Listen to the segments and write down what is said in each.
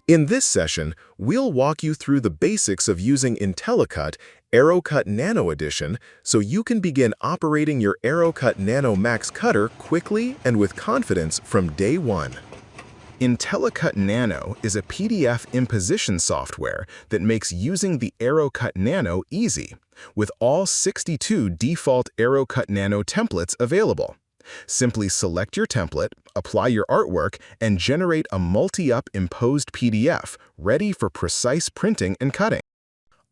In this session, we'll walk you through the basics of using Intellicut AeroCut Nano Edition so you can begin operating your AeroCut Nano Max cutter quickly and with confidence from day one. Intellicut Nano is a PDF imposition software that makes using the AeroCut Nano easy, with all 62 default AeroCut Nano templates available. Simply select your template, apply your artwork, and generate a multi-up imposed PDF ready for precise printing and cutting.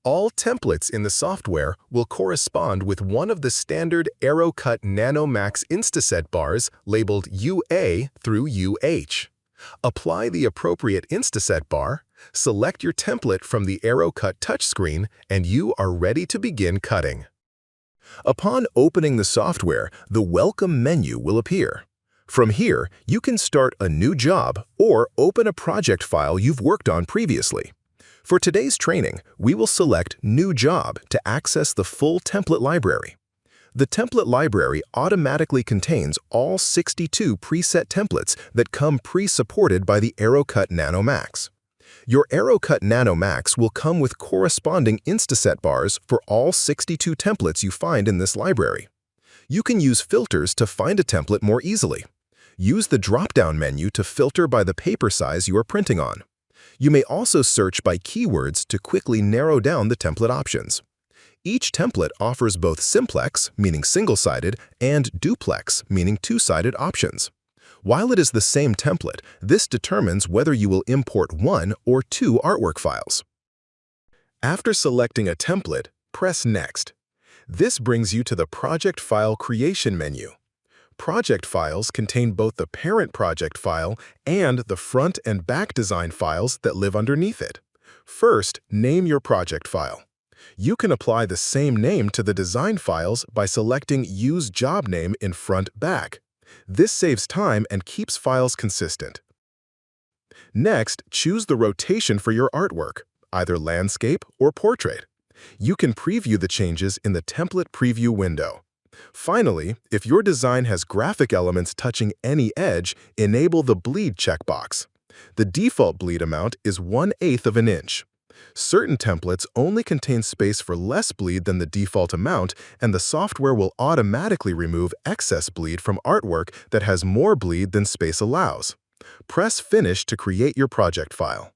All templates in the software will correspond with one of the standard AeroCut Nano Max instset bars labeled UA through UH. Apply the appropriate instset bar, select your template from the AeroCut touchscreen, and you are ready to begin cutting. Upon opening the software, the Welcome menu will appear. From here, you can start a new job or open a project file you've worked on previously. For today's training, we will select New Job to access the full template library. The template library automatically contains all 62 preset templates that come pre-supported by the AeroCut Nano Max. Your AeroCut Nano Max will come with corresponding instset bars for all 62 templates you find in this library. You can use filters to find a template more easily. Use the drop-down menu to filter by the paper size you are printing on. You may also search by keywords to quickly narrow down the template options. Each template offers both simplex, meaning single-sided, and duplex, meaning two-sided options. While it is the same template, this determines whether you will import one or two artwork files. After selecting a template, press Next. This brings you to the Project File Creation menu. Project files contain both the parent project file and the front and back design files that live underneath it. First, name your project file. You can apply the same name to the design files by selecting Use Job Name in Front-Back. This saves time and keeps files consistent. Next, choose the rotation for your artwork, either landscape or portrait. You can preview the changes in the Template Preview window. Finally, if your design has graphic elements touching any edge, enable the Bleed checkbox. The default bleed amount is 1/8 of an inch. Certain templates only contain space for less bleed than the default amount, and the software will automatically remove excess bleed from artwork that has more bleed than space allows. Press Finish to create your project file.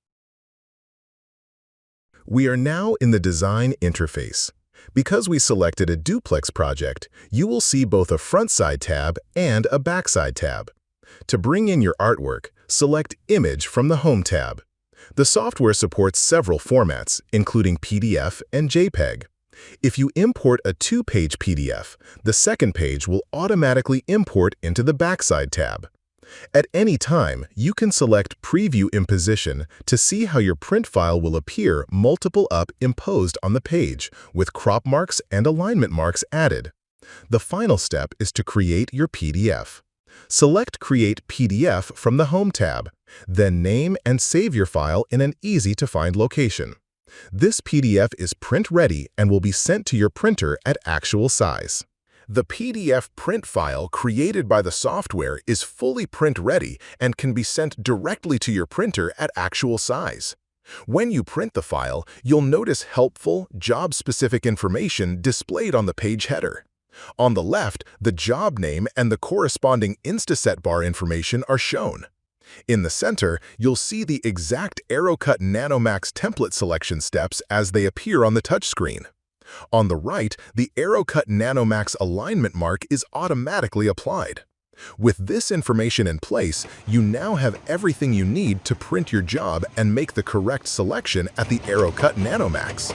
We are now in the Design interface. Because we selected a duplex project, you will see both a front side tab and a backside tab. To bring in your artwork, select Image from the Home tab. The software supports several formats, including PDF and JPEG. If you import a two-page PDF, the second page will automatically import into the backside tab. At any time, you can select Preview Imposition to see how your print file will appear multiple up imposed on the page, with crop marks and alignment marks added. The final step is to create your PDF. Select Create PDF from the Home tab, then name and save your file in an easy-to-find location. This PDF is print-ready and will be sent to your printer at actual size. The PDF print file created by the software is fully print-ready and can be sent directly to your printer at actual size. When you print the file, you'll notice helpful, job-specific information displayed on the page header. On the left, the job name and the corresponding instset bar information are shown. In the center, you'll see the exact AeroCut Nano Max template selection steps as they appear on the touchscreen. On the right, the AeroCut Nano Max alignment mark is automatically applied. With this information in place, you now have everything you need to print your job and make the correct selection at the AeroCut Nano Max.